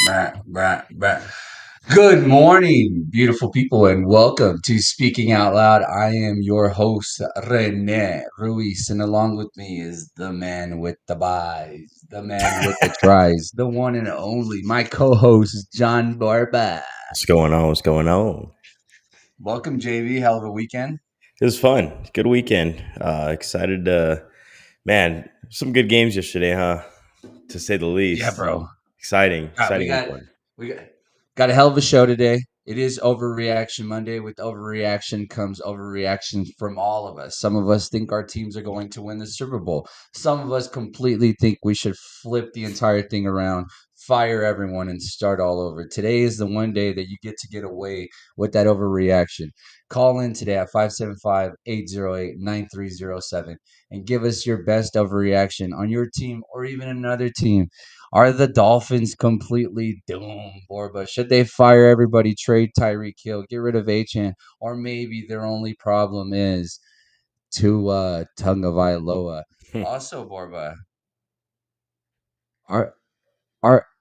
Right. Good morning, beautiful people, and welcome to Speaking Out Loud. I am your host, Rene Ruiz, and along with me is the man with the buys, the man with the tries, the one and only, my co-host, John Barba. What's going on? What's going on? Welcome, JV. Hell of a weekend. It was fun. Good weekend. Excited to, man, some good games yesterday, huh? To say the Yeah, least. bro. Exciting, God, we exciting got weekend. we got a hell of a show today. It is Overreaction Monday. With overreaction comes overreaction from all of us. Some of us think our teams are going to win the Super Bowl. Some of us completely think we should flip the entire thing around, fire everyone, and start all over. Today is the one day that you get away with that overreaction. Call in today at 575-808-9307 and give us your best overreaction on your team or even another team. Are the Dolphins completely doomed, Borba? Should they fire everybody, trade Tyreek Hill, get rid of Achan, or maybe their only problem is Tungavailoa? Also, Borba, are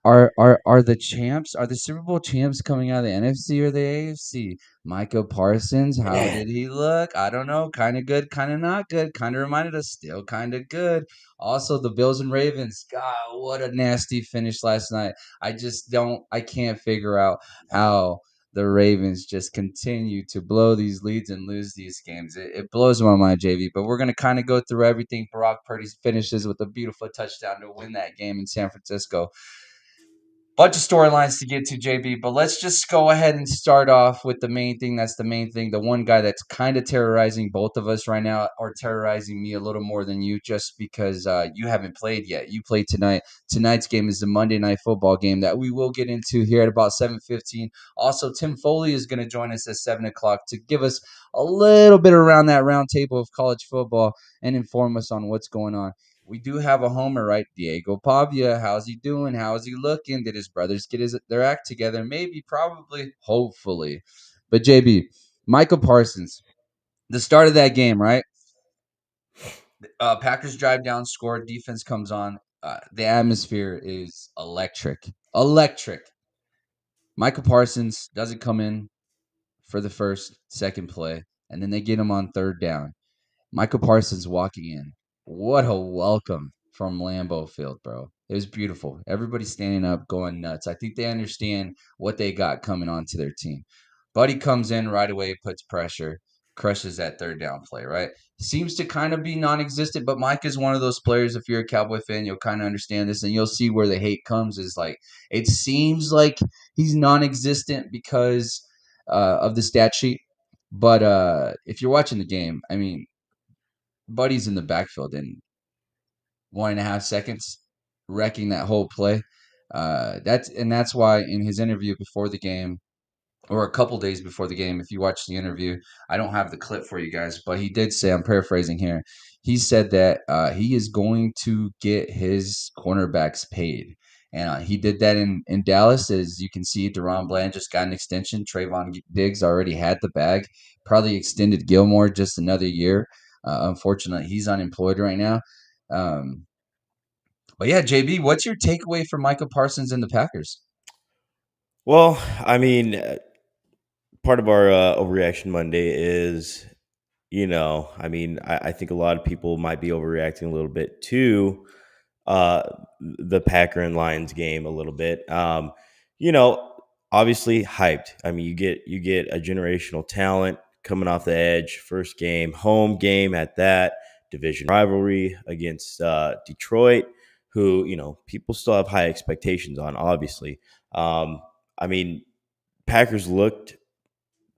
are the champs? Are the Super Bowl champs coming out of the NFC or the AFC? Micah Parsons, how Man, did he look? I don't know. Kind of good, kind of not good. Kind of reminded us, still kind of good. Also, the Bills and Ravens. God, what a nasty finish last night. I can't figure out how the Ravens just continue to blow these leads and lose these games. It blows my mind, JV. But we're going to kind of go through everything. Brock Purdy finishes with a beautiful touchdown to win that game in San Francisco. Bunch of storylines to get to, JB, but let's just go ahead and start off with the main thing. That's the main thing. The one guy that's kind of terrorizing both of us right now, or terrorizing me a little more than you, just because you haven't played yet. You played tonight. Tonight's game is the Monday Night Football game that we will get into here at about 7:15. Also, Tim Foley is going to join us at 7 o'clock to give us a little bit around that round table of college football and inform us on what's going on. We do have a homer, right? Diego Pavia. How's he doing? How's he looking? Did his brothers get their act together? Maybe, probably, hopefully. But JB, Michael Parsons, the start of that game, right? Packers drive down, score, defense comes on. The atmosphere is electric. Electric. Michael Parsons doesn't come in for the first, second play, and then they get him on third down. Michael Parsons walking in. What a welcome from Lambeau Field, bro. It was beautiful. Everybody standing up, going nuts. I think they understand what they got coming onto their team. Buddy comes in right away, puts pressure, crushes that third down play, right? Seems to kind of be non existent, but Mike is one of those players. If you're a Cowboy fan, you'll kind of understand this and you'll see where the hate comes. Is like, it seems like he's non existent because of the stat sheet. But if you're watching the game, I mean, Buddy's in the backfield in 1.5 seconds, wrecking that whole play. That's why in his interview before the game, or a couple days before the game, if you watch the interview, I don't have the clip for you guys, but he did say, I'm paraphrasing here, he said that he is going to get his cornerbacks paid. And he did that in Dallas. As you can see, Deron Bland just got an extension. Trayvon Diggs already had the bag. Probably extended Gilmore just another year. Unfortunately, he's unemployed right now. Um, but yeah, JB, what's your takeaway from Michael Parsons and the Packers? well, I mean, part of our overreaction Monday is, I think a lot of people might be overreacting a little bit to uh, the Packer and Lions game a little bit. You know, Obviously hyped. I mean, you get a generational talent coming off the edge, first game, home game at that, division rivalry against Detroit, who people still have high expectations on. Obviously, um, I mean, Packers looked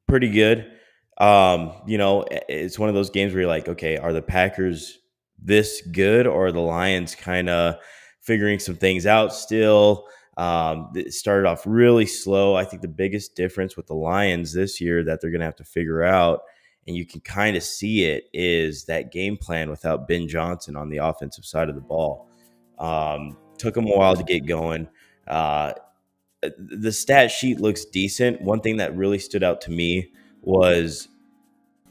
pretty good. It's one of those games where you're like, okay, are the Packers this good, or are the Lions kind of figuring some things out still? It started off really slow. I think the biggest difference with the Lions this year that they're going to have to figure out, and you can kind of see it, is that game plan without Ben Johnson on the offensive side of the ball. Took them a while to get going. Uh, the stat sheet looks decent. One thing that really stood out to me was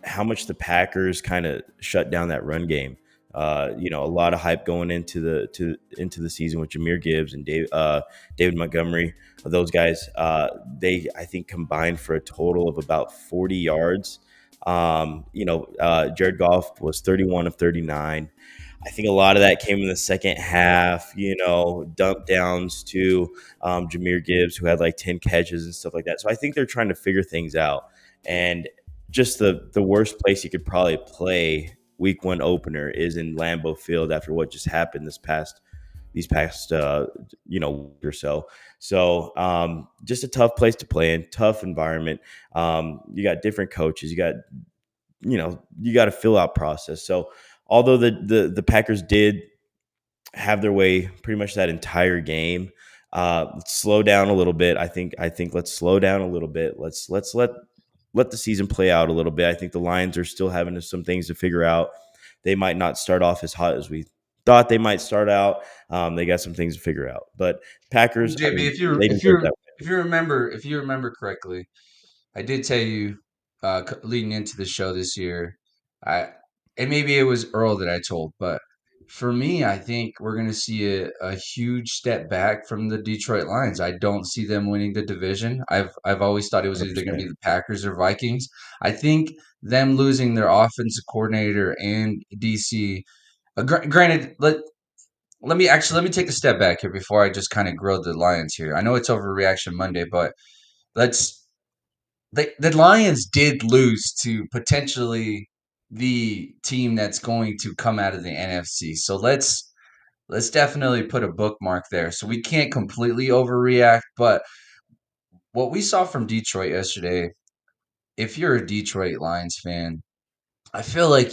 how much the Packers kind of shut down that run game. A lot of hype going into the season with Jameer Gibbs and David Montgomery. Those guys, they I think combined for a total of about 40 yards. Jared Goff was 31 of 39. I think a lot of that came in the second half, dump downs to Jameer Gibbs, who had like 10 catches and stuff like that. So I think they're trying to figure things out. And just the worst place you could probably play week one opener is in Lambeau Field after what just happened these past week or so. So just a tough place to play in, tough environment. You got different coaches, you got a fill out process. So although the Packers did have their way pretty much that entire game, let's slow down a little bit. I think let's slow down a little bit. Let's let the season play out a little bit. I think the Lions are still having some things to figure out. They might not start off as hot as we thought they might start out. They got some things to figure out. But Packers, I JB, mean, they deserve that. if you remember correctly, I did tell you leading into the show this year, I and maybe it was Earl that I told, but for me, I think we're going to see a huge step back from the Detroit Lions. I don't see them winning the division. I've always thought it was either going to 100%. be the Packers or Vikings. I think them losing their offensive coordinator and DC. Granted, let me take a step back here before I just kind of grill the Lions here. I know it's Overreaction Monday, but let's the Lions did lose to potentially the team that's going to come out of the NFC. So let's definitely put a bookmark there. So we can't completely overreact, but what we saw from Detroit yesterday, if you're a Detroit Lions fan, I feel like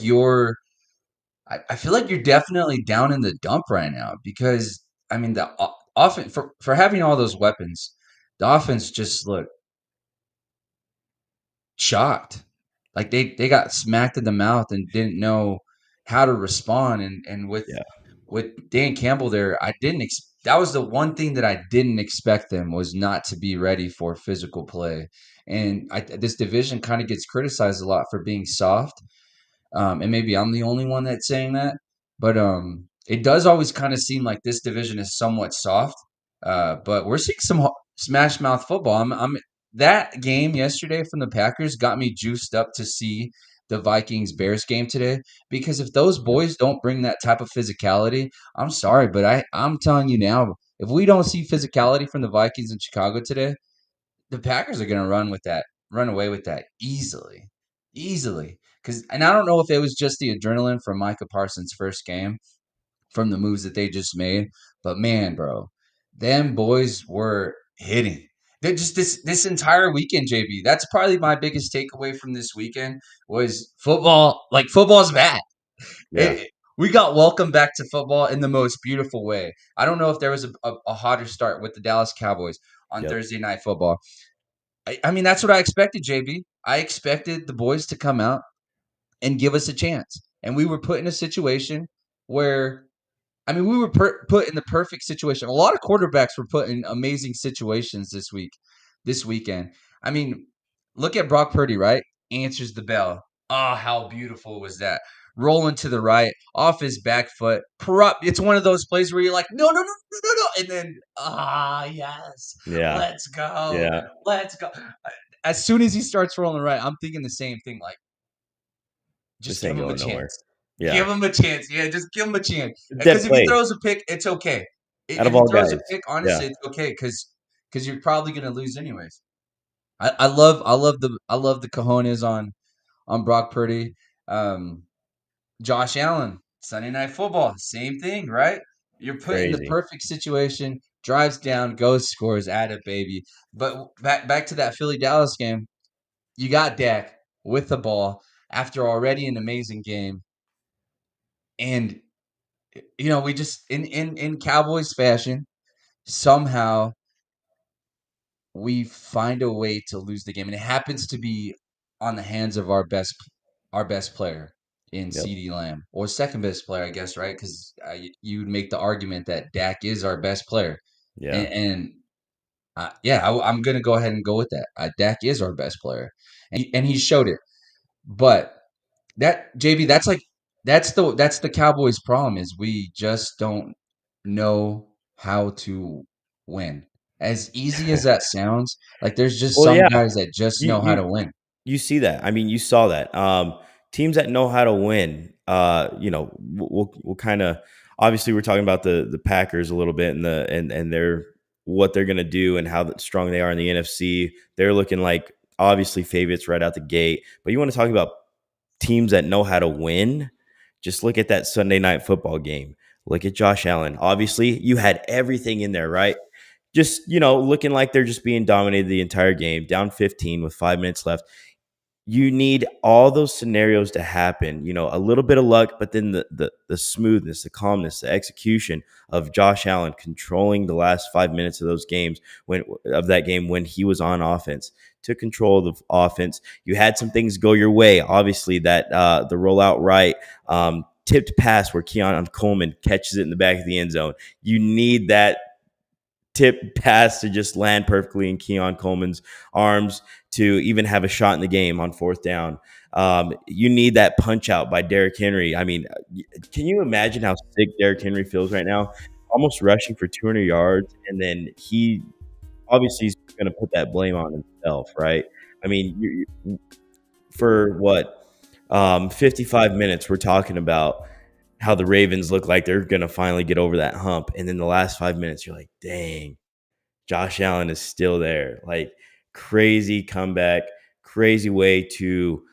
I feel like you're definitely down in the dump right now because I mean the offense for having all those weapons, the offense just looked shocked. Like they got smacked in the mouth and didn't know how to respond. And Yeah. with Dan Campbell there, that was the one thing that I didn't expect them was not to be ready for physical play. And this division kind of gets criticized a lot for being soft. And maybe I'm the only one that's saying that, but it does always kind of seem like this division is somewhat soft. But we're seeing some smash mouth football. I'm that game yesterday from the Packers got me juiced up to see the Vikings Bears game today because if those Yep. boys don't bring that type of physicality, I'm sorry, but I'm telling you now, if we don't see physicality from the Vikings in Chicago today, the Packers are going to run away with that easily, easily. And I don't know if it was just the adrenaline from Micah Parsons' first game, from the moves that they just made, but man, bro, them boys were hitting. They're just this entire weekend, JB. That's probably my biggest takeaway from this weekend was football. Like football's back. Yeah. We got welcomed back to football in the most beautiful way. I don't know if there was a hotter start with the Dallas Cowboys on Yep. Thursday Night Football. I mean, that's what I expected, JB. I expected the boys to come out and give us a chance. And we were put in a situation where, I mean, we were put in the perfect situation. A lot of quarterbacks were put in amazing situations this weekend. I mean, look at Brock Purdy, right? Answers the bell. Oh, how beautiful was that? Rolling to the right, off his back foot. It's one of those plays where you're like, no, no, no, no, no, no. And then, yes, Yeah. let's go. Yeah. Let's go. As soon as he starts rolling right, I'm thinking the same thing. Like, just This give ain't him a going nowhere. chance. Yeah. Give him a chance. Yeah, just give him a chance. Dead Because if he play throws a pick, it's okay. out If of he all throws a guys. pick, Yeah. honestly, it's okay because you're probably gonna lose anyways. I love the cojones on Brock Purdy. Um, Josh Allen, Sunday Night Football, same thing, right? You're put in the Crazy. perfect situation, drives down, goes, scores, at it, baby. But back to that Philly Dallas game, you got Dak with the ball after already an amazing game, and we just in Cowboys fashion, somehow we find a way to lose the game, and it happens to be on the hands of our best player in Yep. CD Lamb, or second best player, I guess, right? Because you would make the argument that Dak is our best player, Yeah. and yeah, I'm gonna go ahead and go with that. Dak is our best player, and he showed it. But that JB, that's like that's the Cowboys' problem is we just don't know how to win. As easy as that sounds, like there's just Well, some yeah, guys that just you know how you to win. you see that. I mean, you saw that. Teams that know how to win, we'll kind of obviously we're talking about the Packers a little bit and their what they're gonna do and how strong they are in the NFC. They're looking like obviously favorites right out the gate. But you want to talk about teams that know how to win? Just look at that Sunday night football game. Look at Josh Allen. Obviously, you had everything in there, right? Just, looking like they're just being dominated the entire game, down 15 with 5 minutes left. You need all those scenarios to happen, a little bit of luck, but then the smoothness, the calmness, the execution of Josh Allen controlling the last 5 minutes of those games when he was on offense, took control of the offense. You had some things go your way. Obviously, that the rollout right, tipped pass where Keon Coleman catches it in the back of the end zone. You need that tip pass to just land perfectly in Keon Coleman's arms to even have a shot in the game on fourth down. You need that punch out by Derrick Henry. I mean, can you imagine how sick Derrick Henry feels right now? Almost rushing for 200 yards, and then he obviously is going to put that blame on himself, right? I mean, for what 55 minutes, we're talking about how the Ravens look like they're going to finally get over that hump, and then the last 5 minutes, you're like, dang, Josh Allen is still there. Like crazy comeback, crazy way to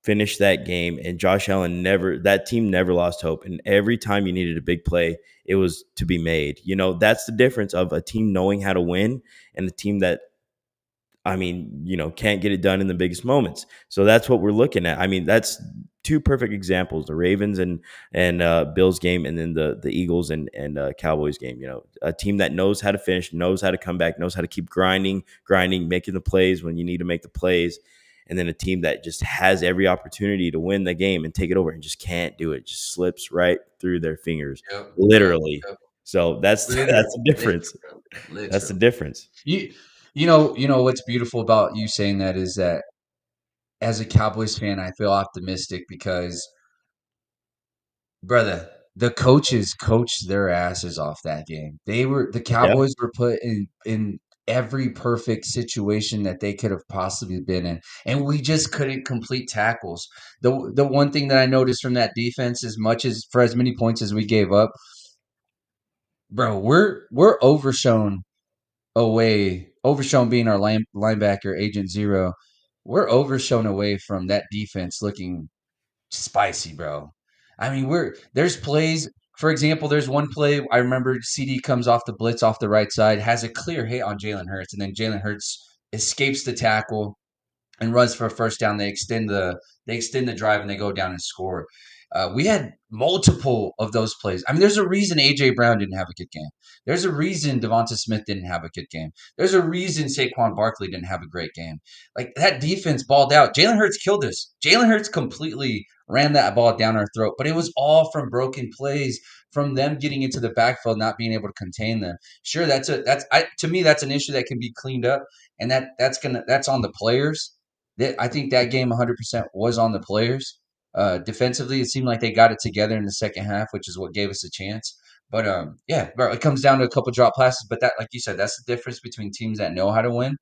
finish that game. And Josh Allen that team never lost hope. And every time you needed a big play, it was to be made. That's the difference of a team knowing how to win and a team that can't get it done in the biggest moments. So that's what we're looking at. I mean, that's two perfect examples: the Ravens and Bills game, and then the Eagles and Cowboys game. A team that knows how to finish, knows how to come back, knows how to keep grinding, making the plays when you need to make the plays, and then a team that just has every opportunity to win the game and take it over and just can't do it. Just slips right through their fingers, Yep, yep, literally. yep. So that's Literally, that's the difference. literally, That's the literally. difference. You you know what's beautiful about you saying that is that as a Cowboys fan, I feel optimistic because brother, the coaches coached their asses off that game. The Yeah. Cowboys were put in every perfect situation that they could have possibly been in, and we just couldn't complete tackles. The one thing that I noticed from that defense, as much as for as many points as we gave up, bro, we're overshown being our linebacker agent zero. We're overshown away from that defense looking spicy, bro. I mean, there's plays. For example, there's one play I remember. CD comes off the blitz off the right side, has a clear hit on Jalen Hurts, and then Jalen Hurts escapes the tackle and runs for a first down. They extend the drive and they go down and score. We had multiple of those plays. I mean, there's a reason AJ Brown didn't have a good game. There's a reason Devonta Smith didn't have a good game. There's a reason Saquon Barkley didn't have a great game. Like that defense balled out. Jalen Hurts killed us. Jalen Hurts completely ran that ball down our throat, but it was all from broken plays, from them getting into the backfield, not being able to contain them. Sure, to me that's an issue that can be cleaned up, and that's on the players. I think that game 100% was on the players. Defensively, it seemed like they got it together in the second half, which is what gave us a chance. But yeah, bro, it comes down to a couple drop passes. But that, like you said, that's the difference between teams that know how to win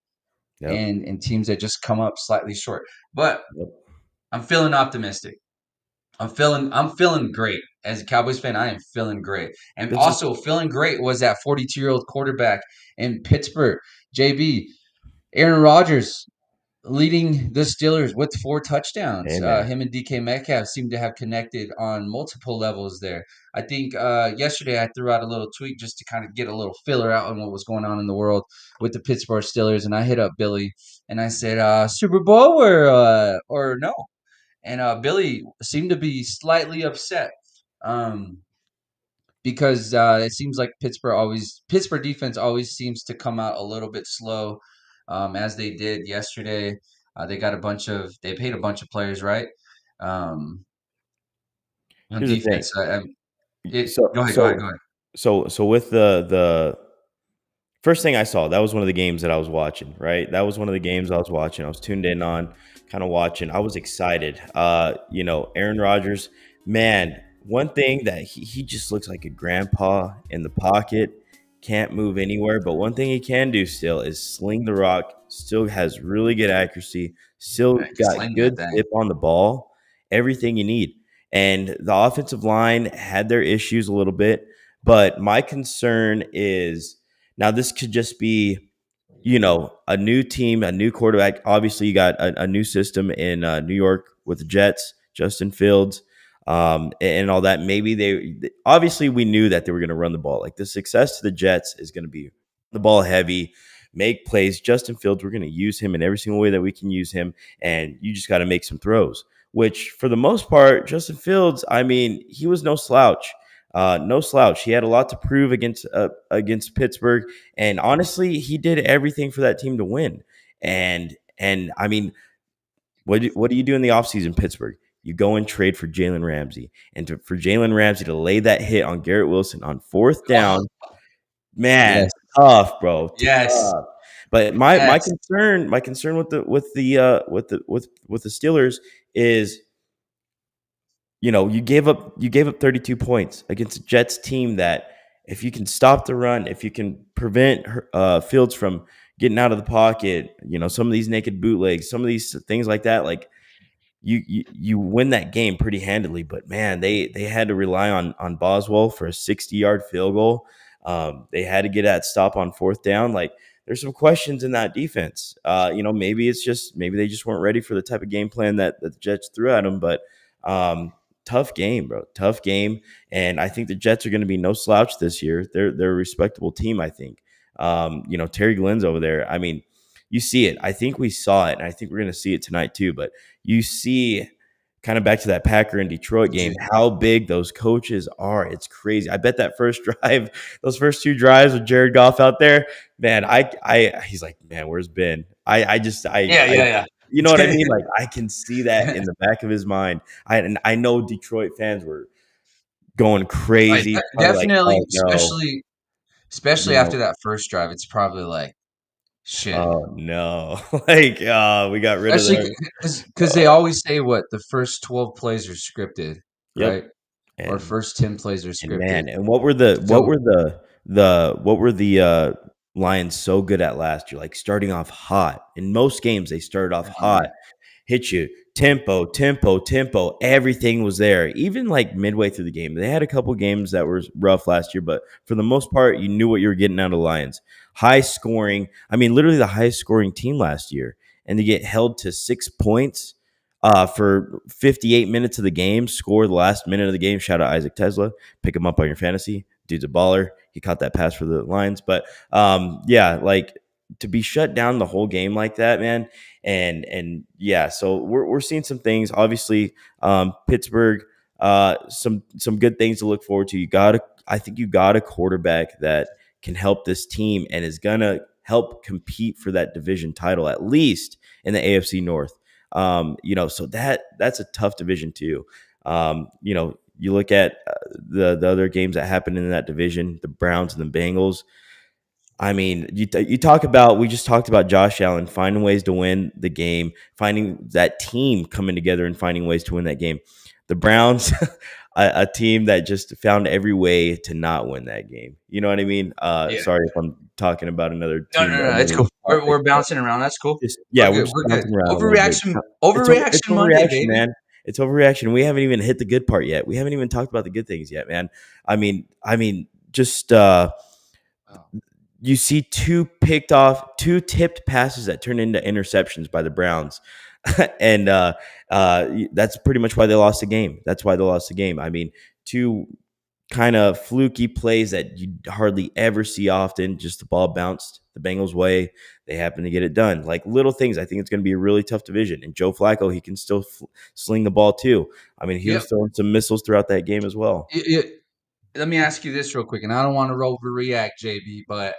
Yep. and teams that just come up slightly short. But Yep. I'm feeling optimistic. I'm feeling great as a Cowboys fan. I am feeling great, and This is also feeling great was that 42-year-old quarterback in Pittsburgh, JB Aaron Rodgers leading the Steelers with 4 touchdowns. Hey, man. Him and DK Metcalf seem to have connected on multiple levels there. I think yesterday I threw out a little tweet just to kind of get a little filler out on what was going on in the world with the Pittsburgh Steelers, and I hit up Billy and I said Super Bowl or no, and Billy seemed to be slightly upset. Um, because it seems like Pittsburgh defense always seems to come out a little bit slow, as they did yesterday. They paid a bunch of players, right, um, on Here's the thing. defense. So Go ahead, go ahead, so go ahead. so with the first thing I saw, that was one of the games that I was watching, right? That was one of the games I was watching. I was tuned in on, kind of watching. I was excited. Aaron Rodgers. Man, one thing that he just looks like a grandpa in the pocket, can't move anywhere. But one thing he can do still is sling the rock, still has really good accuracy, still I can got sling good that thing. tip on the ball, everything you need. And the offensive line had their issues a little bit. But my concern is now this could just be a new team, a new quarterback. Obviously, you got a new system in New York with the Jets, Justin Fields, and all that. Maybe obviously we knew that they were going to run the ball. Like the success to the Jets is going to be the ball heavy, make plays. Justin Fields, we're going to use him in every single way that we can use him, and you just got to make some throws. Which, for the most part, Justin Fields, I mean, he was no slouch. No slouch. He had a lot to prove against Pittsburgh. And honestly, he did everything for that team to win. And I mean, what do you do in the offseason, Pittsburgh? You go and trade for Jalen Ramsey. And for Jalen Ramsey to lay that hit on Garrett Wilson on fourth Oh, down, man, yes, tough, bro. yes. Tough. But my Yes. concern with the Steelers is you gave up 32 points against a Jets team that if you can stop the run, if you can prevent Fields from getting out of the pocket, some of these naked bootlegs, some of these things like that, like you win that game pretty handily. But man, they had to rely on Boswell for a 60-yard field goal. They had to get that stop on fourth down. Like there's some questions in that defense. Maybe they just weren't ready for the type of game plan that the Jets threw at them. But um, tough game, bro. Tough game. And I think the Jets are going to be no slouch this year. They're a respectable team, I think. Terry Glenn's over there. I mean, you see it. I think we saw it, and I think we're going to see it tonight too. But you see, kind of back to that Packer and Detroit game, how big those coaches are. It's crazy. I bet that first drive, those first two drives with Jared Goff out there, man, he's like, man, where's Ben? Yeah, yeah, You know what I yeah. mean? Like I can see that in the back of his mind. And I know Detroit fans were going Like, crazy, probably like, definitely, oh no, especially you know, after that first drive, it's probably like, shit. oh no, like we got rid of Especially them. because they always say what the first 12 plays are scripted, Yep, right? Or and first 10 plays are And scripted. man, and what were the Lions so good at last year? Like starting off hot. In most games, they started off hot, hit you tempo, tempo, tempo. Everything was there. Even like midway through the game, they had a couple games that were rough last year, but for the most part, you knew what you were getting out of the Lions. High scoring. I mean, literally the highest scoring team last year, and they get held to 6 points. For 58 minutes of the game, score the last minute of the game. Shout out Isaac Tesla. Pick him up on your fantasy. Dude's a baller. He caught that pass for the Lions. But yeah, like to be shut down the whole game like that, man. And yeah, so we're seeing some things. Obviously, Pittsburgh, some good things to look forward to. I think you got a quarterback that can help this team and is gonna help compete for that division title, at least in the AFC North. So that's a tough division too. You look at the other games that happened in that division, the Browns and the Bengals. I mean, you talk about, we just talked about Josh Allen finding ways to win the game, finding that team coming together and finding ways to win that game. The Browns, a team that just found every way to not win that game. You know what I mean? Yeah. Sorry if I'm talking about another No, no, team, no. It's another cool. topic. We're bouncing around. That's cool. Yeah, We're we're good. just We're good. bouncing around a little bit. Overreaction. It's Overreaction Monday, overreaction, baby. man. It's overreaction. We haven't even hit the good part yet. We haven't even talked about the good things yet, man. I mean, just Oh, you see two tipped passes that turn into interceptions by the Browns, and that's pretty much why they lost the game. That's why they lost the game. I mean, two kind of fluky plays that you hardly ever see often. Just the ball bounced the Bengals' way. They happen to get it done. Like little things. I think it's going to be a really tough division. And Joe Flacco, he can still sling the ball too. I mean, he yep. was throwing some missiles throughout that game as well. Let me ask you this real quick, and I don't want to overreact, JB, but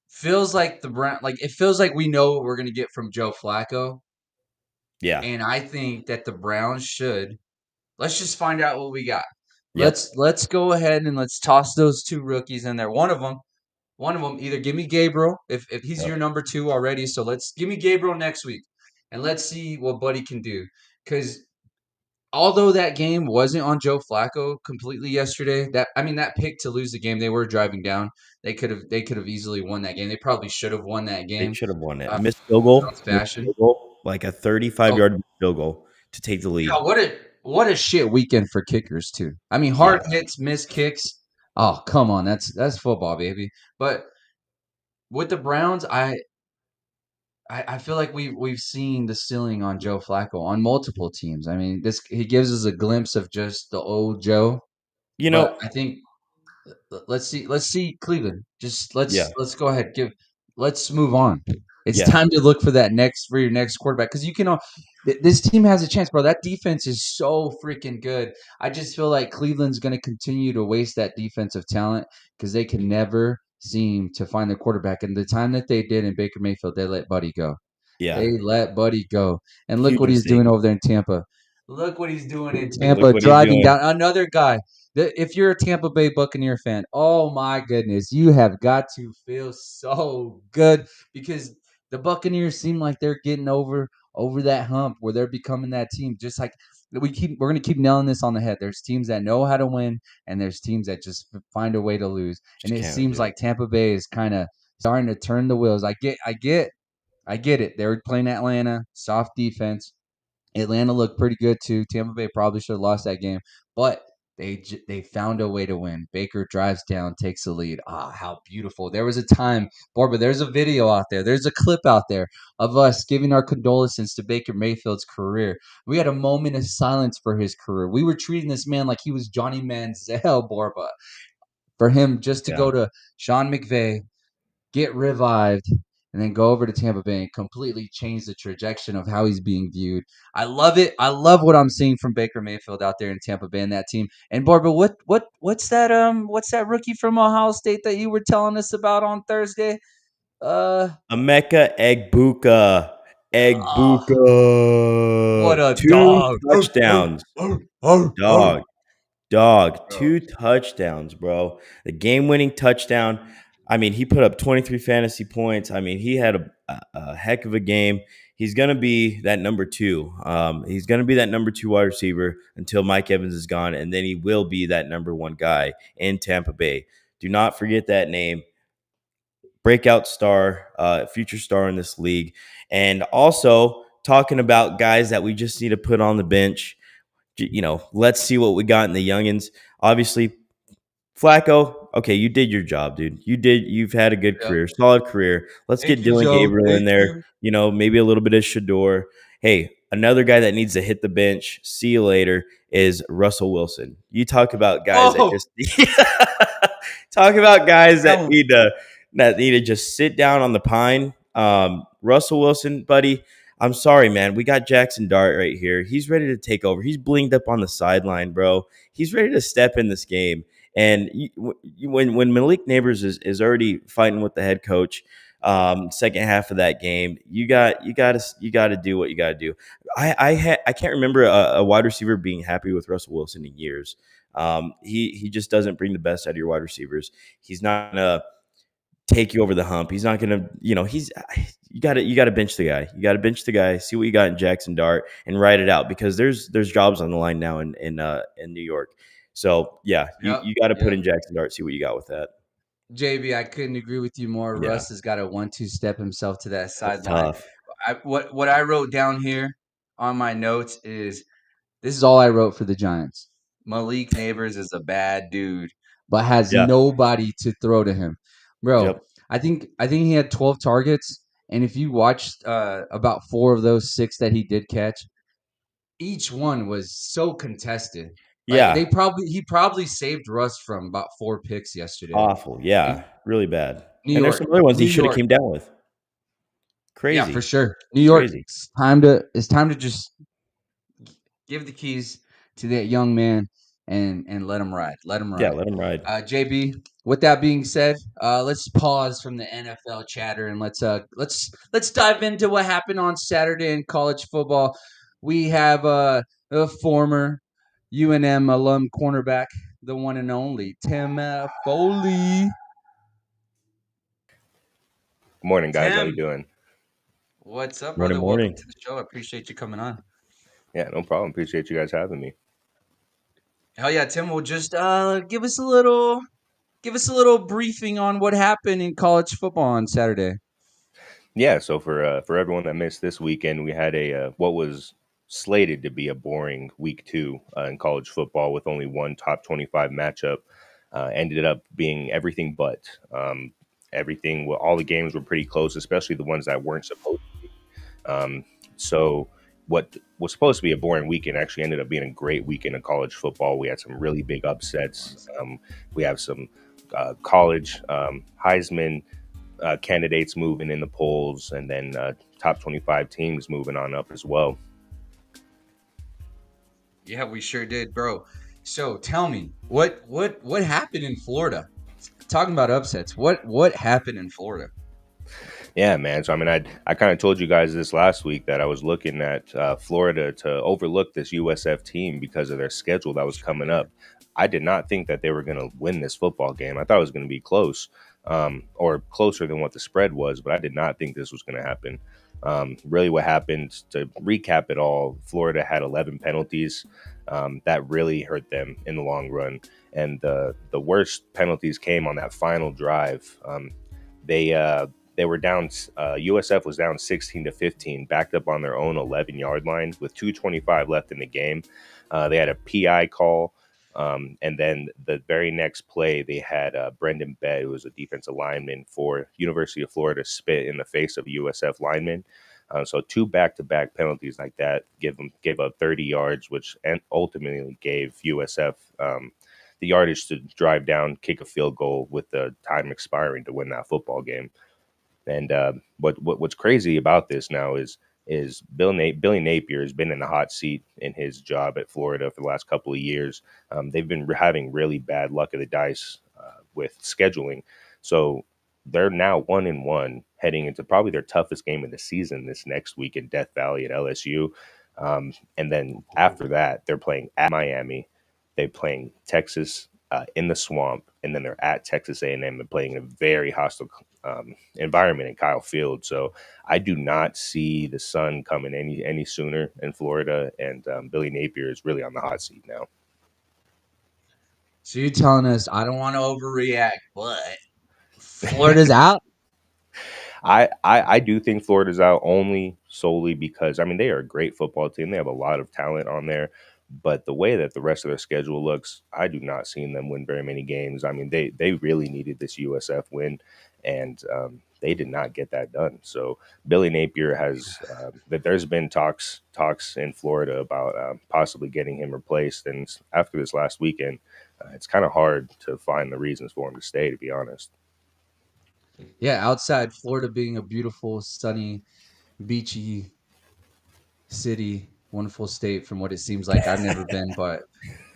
feels like it feels like we know what we're gonna get from Joe Flacco, Yeah. and I think that the Browns should. Let's just find out what we got. Yep. Let's go ahead and let's toss those two rookies in there. One of them, either give me Gabriel if he's Yep. your number two already. So let's give me Gabriel next week, and let's see what Buddy can do. Because although that game wasn't on Joe Flacco completely yesterday, that pick to lose the game, they were driving down. They could have easily won that game. They probably should have won that They game. should have won it. Uh, Missed fashion. field goal, like a 35 Oh, yard field goal to take the yeah, lead. what a shit weekend for kickers too. I mean, Yeah. hard hits, missed kicks. Oh, come on, that's football, baby. But with the Browns, I feel like we've seen the ceiling on Joe Flacco on multiple teams. I mean, this he gives us a glimpse of just the old Joe, You but know, I think let's see Cleveland. Just yeah. let's go ahead. Let's move on. It's Yeah. time to look for your next quarterback because this team has a chance, bro. That defense is so freaking good. I just feel like Cleveland's going to continue to waste that defensive talent because they can never seem to find the quarterback. And the time that they did in Baker Mayfield, they let Buddy go. Yeah. They let Buddy go. And look Huge what he's doing mistake. over there in Tampa. Look what he's doing in Look Tampa, what he's driving doing. down another guy. If you're a Tampa Bay Buccaneer fan, oh my goodness, you have got to feel so good because the Buccaneers seem like they're getting over that hump where they're becoming that team. Just like we're gonna keep nailing this on the head. There's teams that know how to win, and there's teams that just find a way to lose. And Just it can't seems do. like Tampa Bay is kind of starting to turn the wheels. I get it. They were playing Atlanta, soft defense. Atlanta looked pretty good too. Tampa Bay probably should have lost that game, but they found a way to win. Baker drives down, takes the lead. Ah, how beautiful! There was a time, Barbara. There's a video out there. There's a clip out there of us giving our condolences to Baker Mayfield's career. We had a moment of silence for his career. We were treating this man like he was Johnny Manziel, Borba. For him just to Yeah. go to Sean McVay, get revived, and then go over to Tampa Bay and completely change the trajectory of how he's being viewed. I love it. I love what I'm seeing from Baker Mayfield out there in Tampa Bay and that team. And Barbara, what's that rookie from Ohio State that you were telling us about on Thursday? Uh Emeka Egbuka. oh, what Egbuka. a 2 dog. touchdowns. Dog. Dog, 2 touchdowns, bro. The game-winning touchdown. I mean, he put up 23 fantasy points. I mean, he had a heck of a game. He's going to be that number 2. He's going to be that number 2 wide receiver until Mike Evans is gone, and then he will be that number 1 guy in Tampa Bay. Do not forget that name. Breakout star, future star in this league. And also talking about guys that we just need to put on the bench. Let's see what we got in the youngins. Obviously, Flacco, okay, you did your job, dude. You've had a good Yeah. career, solid career. Let's Thank get you, Dylan Joe. Gabriel in Thank there. you. Maybe a little bit of Shador. Hey, another guy that needs to hit the bench, see you later, is Russell Wilson. You talk about guys that Oh, just talk about guys that that one. need to just sit down on the pine. Russell Wilson, buddy, I'm sorry, man. We got Jackson Dart right here. He's ready to take over. He's blinged up on the sideline, bro. He's ready to step in this game. And when Malik Neighbors is already fighting with the head coach, second half of that game, you got to do what you got to do. I can't remember a wide receiver being happy with Russell Wilson in years. He just doesn't bring the best out of your wide receivers. He's not gonna take you over the hump. He's not gonna, he's you gotta bench the guy. You gotta bench the guy, see what you got in Jackson Dart and ride it out because there's jobs on the line now in New York. So yeah, you, Yep. you gotta put Yep. in Jackson Dart, see what you got with that. JB, I couldn't agree with you more. Yeah. Russ has got a 1-2 step himself to that That's sideline. tough. What I wrote down here on my notes is this is all I wrote for the Giants. Malik Neighbors is a bad dude, but has Yeah. nobody to throw to him. Bro, Yep. I think he had 12 targets, and if you watched about 4 of those 6 that he did catch, each one was so contested. Like Yeah. he probably saved Russ from about 4 picks yesterday. Awful. Yeah. And Really bad. New And there's York, some other ones he New should have York, came down with. yeah, for Crazy. sure. New York, Crazy. it's time to just give the keys to that young man and let him ride. Let him Yeah. ride. Let him ride. JB. With that being said, let's pause from the NFL chatter and let's dive into what happened on Saturday in college football. We have a former UNM alum cornerback, the one and only Tim Foley. Morning, guys. How you Tim, doing? what's up, Morning, brother? Welcome morning. to the show. I appreciate you coming on. Yeah, no problem. Appreciate you guys having me. Hell yeah, Tim. Well, just give us a little briefing on what happened in college football on Saturday. Yeah, so for everyone that missed this weekend, we had a what was slated to be a boring week two in college football with only one top 25 matchup. Ended up being everything but everything. Well, all the games were pretty close, especially the ones that weren't supposed to be. So what was supposed to be a boring weekend actually ended up being a great weekend of college football. We had some really big upsets. We have some college Heisman candidates moving in the polls, and then top 25 teams moving on up as well. Yeah, we sure did, bro. So tell me, what happened in Florida? Talking about upsets, what happened in Florida? Yeah, man. So I mean, I kind of told you guys this last week that I was looking at Florida to overlook this USF team because of their schedule that was coming up. I did not think that they were going to win this football game. I thought it was going to be close, or closer than what the spread was, but I did not think this was going to happen. Really, what happened, to recap it all, Florida had 11 penalties. That really hurt them in the long run, and the worst penalties came on that final drive. They they were down. USF was down 16-15, backed up on their own 11-yard line with 2:25 left in the game. They had a PI call, and then the very next play, they had Brendan Bedd, who was a defensive lineman for University of Florida, spit in the face of a USF lineman. So two back-to-back penalties like that gave up 30 yards, which ultimately gave USF the yardage to drive down, kick a field goal with the time expiring to win that football game. And what's crazy about this now is Billy Napier has been in the hot seat in his job at Florida for the last couple of years. They've been having really bad luck of the dice with scheduling, so they're now 1-1 heading into probably their toughest game of the season this next week in Death Valley at LSU. And then after that, they're playing at Miami. They're playing Texas in the swamp, and then they're at Texas A&M and playing in a very hostile environment in Kyle Field. So I do not see the sun coming any sooner in Florida, and Billy Napier is really on the hot seat now. So you're telling us I don't want to overreact, but Florida's out? I do think Florida's out only solely because I mean they are a great football team. They have a lot of talent on there, but the way that the rest of their schedule looks, I do not see them win very many games. I mean they really needed this USF win, and they did not get that done. So Billy Napier has that there's been talks in Florida about possibly getting him replaced, and after this last weekend, it's kind of hard to find the reasons for him to stay. To be honest. Yeah, outside Florida being a beautiful, sunny, beachy city, wonderful state from what it seems like. I've never been, but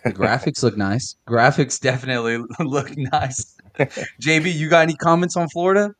the graphics look nice. Graphics definitely look nice. JB, you got any comments on Florida?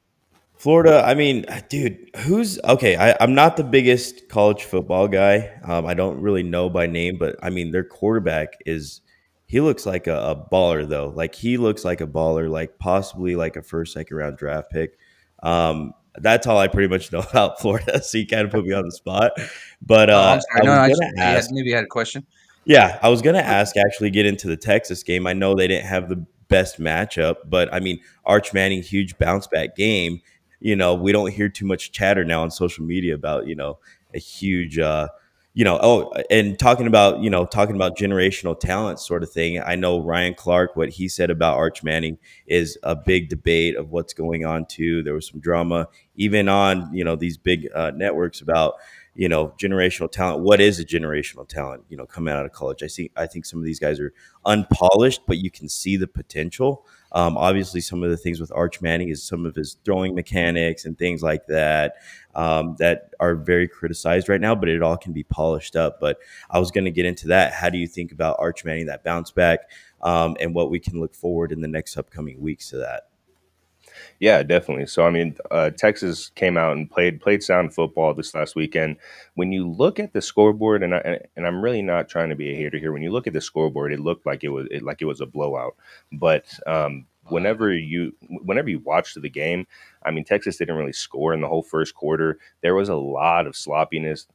Florida, I mean, dude, who's okay? I'm not the biggest college football guy. I don't really know by name, but I mean, their quarterback is he looks like a baller though. Like he looks like a baller, like possibly like a first, second round draft pick. That's all I pretty much know about Florida. So you kind of put me on the spot. But Oh, I'm sorry. I No, was no, I just gonna you had ask. maybe you had a question. Yeah, I was gonna ask actually get into the Texas game. I know they didn't have the best matchup, but I mean Arch Manning, huge bounce back game. We don't hear too much chatter now on social media about, a huge and talking about generational talent sort of thing. I know Ryan Clark, what he said about Arch Manning is a big debate of what's going on too. There was some drama even on, these big networks about generational talent. What is a generational talent? Coming out of college, I think some of these guys are unpolished, but you can see the potential. Obviously, some of the things with Arch Manning is some of his throwing mechanics and things like that that are very criticized right now, but it all can be polished up. But I was going to get into that. How do you think about Arch Manning, that bounce back, and what we can look forward in the next upcoming weeks to that? Yeah, definitely. So I mean, Texas came out and played sound football this last weekend. When you look at the scoreboard, and I'm really not trying to be a hater here. When you look at the scoreboard, it looked like it was a blowout. But whenever you watched the game, I mean, Texas didn't really score in the whole first quarter. There was a lot of sloppiness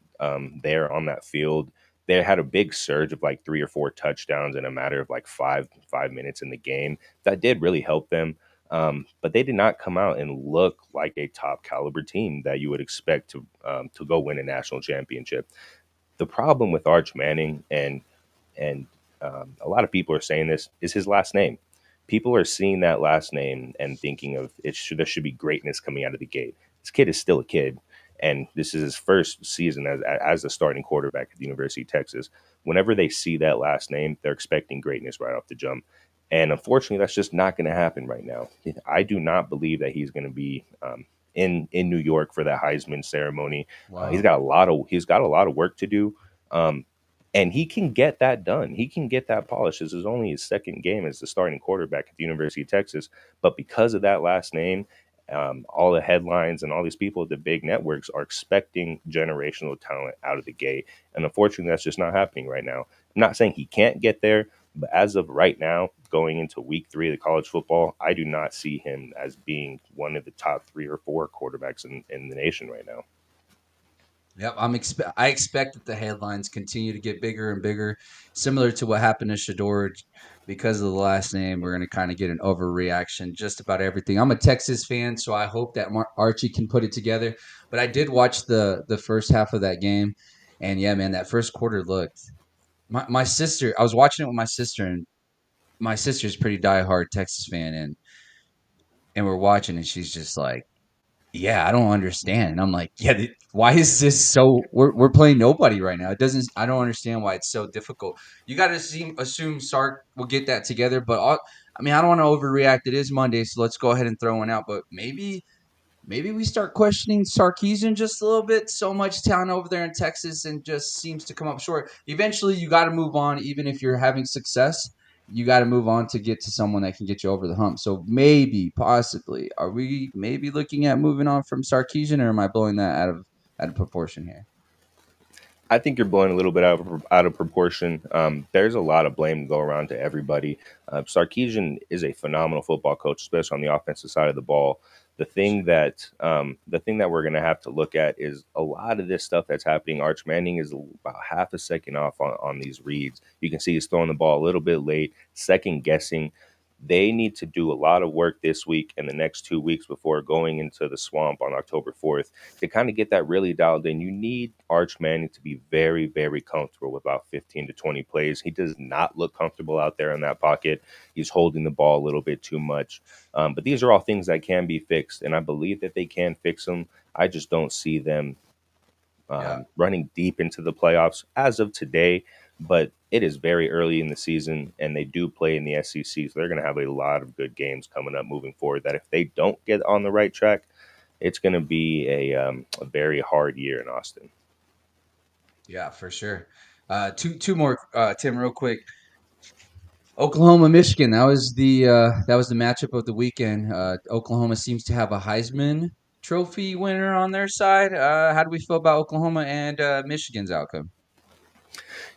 there on that field. they had a big surge of like 3 or 4 touchdowns in a matter of like five minutes in the game. That did really help them. But they did not come out and look like a top caliber team that you would expect to go win a national championship. The problem with Arch Manning, and a lot of people are saying this, is his last name. People are seeing that last name and thinking of it. There should be greatness coming out of the gate. This kid is still a kid, and this is his first season as the starting quarterback at the University of Texas. Whenever they see that last name, they're expecting greatness right off the jump. And unfortunately, that's just not going to happen right now. I do not believe that he's going to be in New York for that Heisman ceremony. He's Wow. got a lot of work to do. Um, and he can get that done. He can get that polished. This is only his second game as the starting quarterback at the University of Texas. But because of that last name, all the headlines and all these people at the big networks are expecting generational talent out of the gate. And unfortunately, that's just not happening right now. I'm not saying he can't get there, but as of right now, going into week 3 of the college football, I do not see him as being one of the top 3 or 4 quarterbacks in the nation right now. Yep, I expect that the headlines continue to get bigger and bigger, similar to what happened to Shador. Because of the last name, we're going to kind of get an overreaction just about everything. I'm a Texas fan, so I hope that Archie can put it together. But I did watch the first half of that game, and yeah, man, that first quarter looked. My sister, I was watching it with my sister, and my sister's pretty diehard Texas fan, and we're watching, and she's just like, yeah, I don't understand. And I'm like, yeah, why is this so? We're playing nobody right now. It doesn't. I don't understand why it's so difficult. You got to assume Sark will get that together. But I mean, I don't want to overreact. It is Monday, so let's go ahead and throw one out. But maybe we start questioning Sarkeesian just a little bit. So much talent over there in Texas, and just seems to come up short. Eventually, you got to move on, even if you're having success. You got to move on to get to someone that can get you over the hump. So maybe, possibly, are we maybe looking at moving on from Sarkeesian, or am I blowing that out of proportion here? I think you're blowing a little bit out of proportion. There's a lot of blame to go around to everybody. Sarkeesian is a phenomenal football coach, especially on the offensive side of the ball. The thing that we're going to have to look at is a lot of this stuff that's happening. Arch Manning is about half a second off on these reads. You can see he's throwing the ball a little bit late, second guessing. They need to do a lot of work this week and the next 2 weeks before going into the swamp on October 4th to kind of get that really dialed in. You need Arch Manning to be very, very comfortable with about 15 to 20 plays. He does not look comfortable out there in that pocket. He's holding the ball a little bit too much. But these are all things that can be fixed, and I believe that they can fix them. I just don't see them Yeah. running deep into the playoffs as of today. But it is very early in the season, and they do play in the SEC, so they're going to have a lot of good games coming up moving forward. That if they don't get on the right track, it's going to be a very hard year in Austin. Yeah, for sure. Two more, Tim, real quick. Oklahoma, Michigan. That was the matchup of the weekend. Oklahoma seems to have a Heisman Trophy winner on their side. How do we feel about Oklahoma and Michigan's outcome?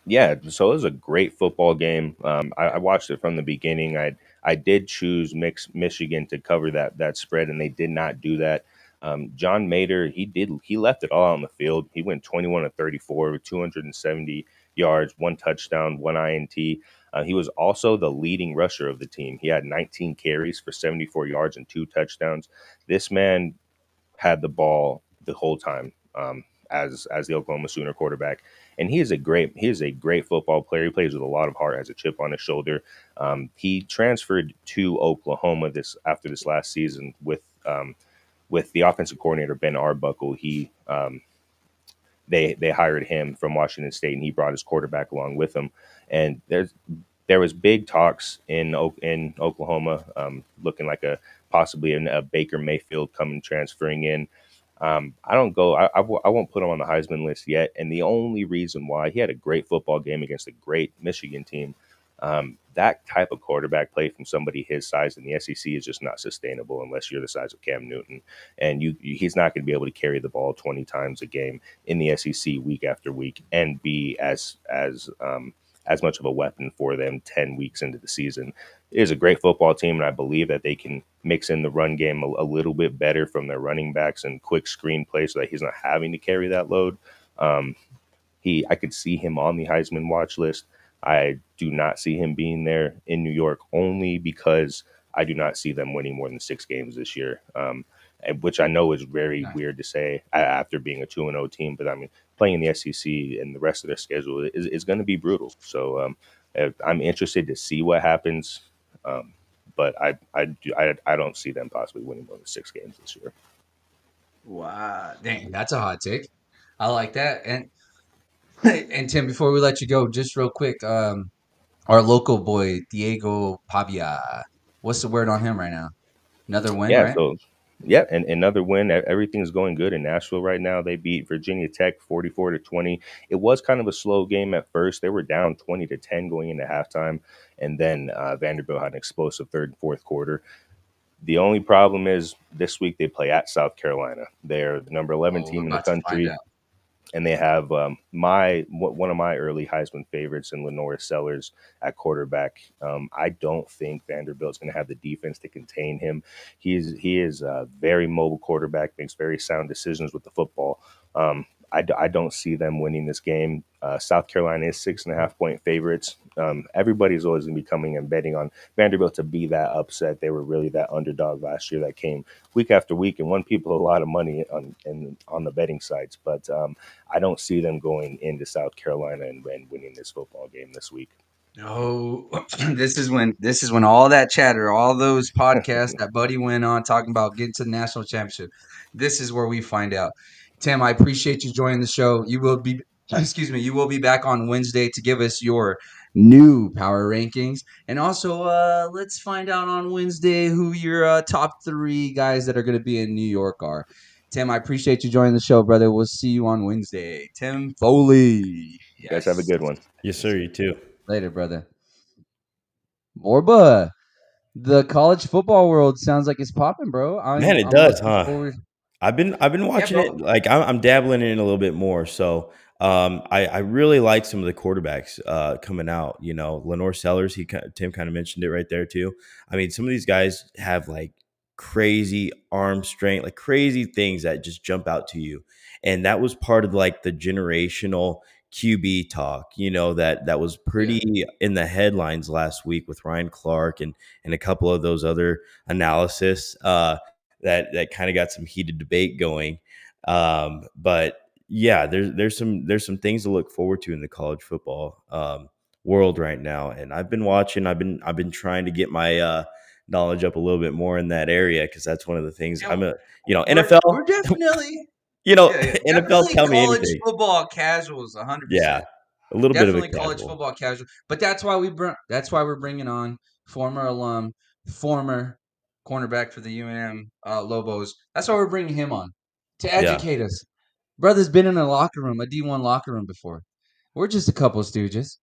Yeah, so it was a great football game. I watched it from the beginning. I did choose Michigan to cover that spread, and they did not do that. John Mater, he left it all on the field. He went 21 of 34 with 270 yards, 1 touchdown, 1 INT. He was also the leading rusher of the team. He had 19 carries for 74 yards and 2 touchdowns. This man had the ball the whole time, as the Oklahoma Sooner quarterback, and he is a great football player. He plays with a lot of heart, has a chip on his shoulder. He transferred to Oklahoma this after this last season with the offensive coordinator Ben Arbuckle. They hired him from Washington State, and he brought his quarterback along with him. And there was big talks in Oklahoma, looking like a possibly a Baker Mayfield coming transferring in. I don't go. I won't put him on the Heisman list yet. And the only reason why, he had a great football game against a great Michigan team. That type of quarterback play from somebody his size in the SEC is just not sustainable unless you're the size of Cam Newton, and he's not going to be able to carry the ball 20 times a game in the SEC week after week and be as much of a weapon for them 10 weeks into the season. It is a great football team, and I believe that they can mix in the run game a little bit better from their running backs and quick screen play so that he's not having to carry that load. Um, I could see him on the Heisman watch list. I do not see him being there in New York, only because I do not see them winning more than 6 games this year. Which I know is very Nice. weird to say after being a 2-0 team, but I mean, playing the SEC and the rest of their schedule is going to be brutal. So I'm interested to see what happens, but I don't see them possibly winning more than 6 games this year. Wow, dang, that's a hot take. I like that. And and Tim, before we let you go, just real quick, our local boy Diego Pavia. What's the word on him right now? Another win, Yeah, right? so yeah, and another win. Everything's going good in Nashville right now. They beat Virginia Tech 44-20. It was kind of a slow game at first. They were down 20-10 going into halftime, and then Vanderbilt had an explosive third and fourth quarter. The only problem is this week they play at South Carolina. They're the number 11 Oh, we're team in the about to find country, out. and they have one of my early Heisman favorites in Lenore Sellers at quarterback. I don't think Vanderbilt's going to have the defense to contain him. He is a very mobile quarterback, makes very sound decisions with the football. I don't see them winning this game. South Carolina is 6.5 point favorites. Everybody's always going to be coming and betting on Vanderbilt to be that upset. They were really that underdog last year that came week after week and won people a lot of money on the betting sites. But I don't see them going into South Carolina and winning this football game this week. No, this is when all that chatter, all those podcasts that Buddy went on talking about getting to the national championship. This is where we find out. Tim, I appreciate you joining the show. You will be, excuse me, you will be back on Wednesday to give us your new power rankings, and also let's find out on Wednesday who your top 3 guys that are going to be in New York are. Tim, I appreciate you joining the show, brother. We'll see you on Wednesday. Tim Foley. You guys have a Yes. good one. Yes, sir. You too. Later, brother. Morba, the college football world sounds like it's popping, bro. Man, I'm it I'm does, looking huh? forward. I've been Yeah, watching it. bro. Like I'm dabbling in it a little bit more. So I really like some of the quarterbacks coming out. You know, Lenore Sellers. Tim kind of mentioned it right there too. I mean, some of these guys have like crazy arm strength, like crazy things that just jump out to you. And that was part of like the generational QB talk. You know, that was Yeah, pretty in the headlines last week with Ryan Clark and a couple of those other analysis. That kind of got some heated debate going. But yeah, there's some things to look forward to in the college football world right now. And I've been watching. I've been trying to get my knowledge up a little bit more in that area because that's one of the things yeah. I'm a We're NFL. definitely yeah, NFL definitely tell me college anything. football casuals, Yeah, 100%. a little bit of a Definitely college casual. football casual. But that's why we're bringing on former alum, former cornerback for the UNM Lobos. That's why we're bringing him on to Yeah, educate us. Brother's been in a locker room, a D1 locker room before. We're just a couple stooges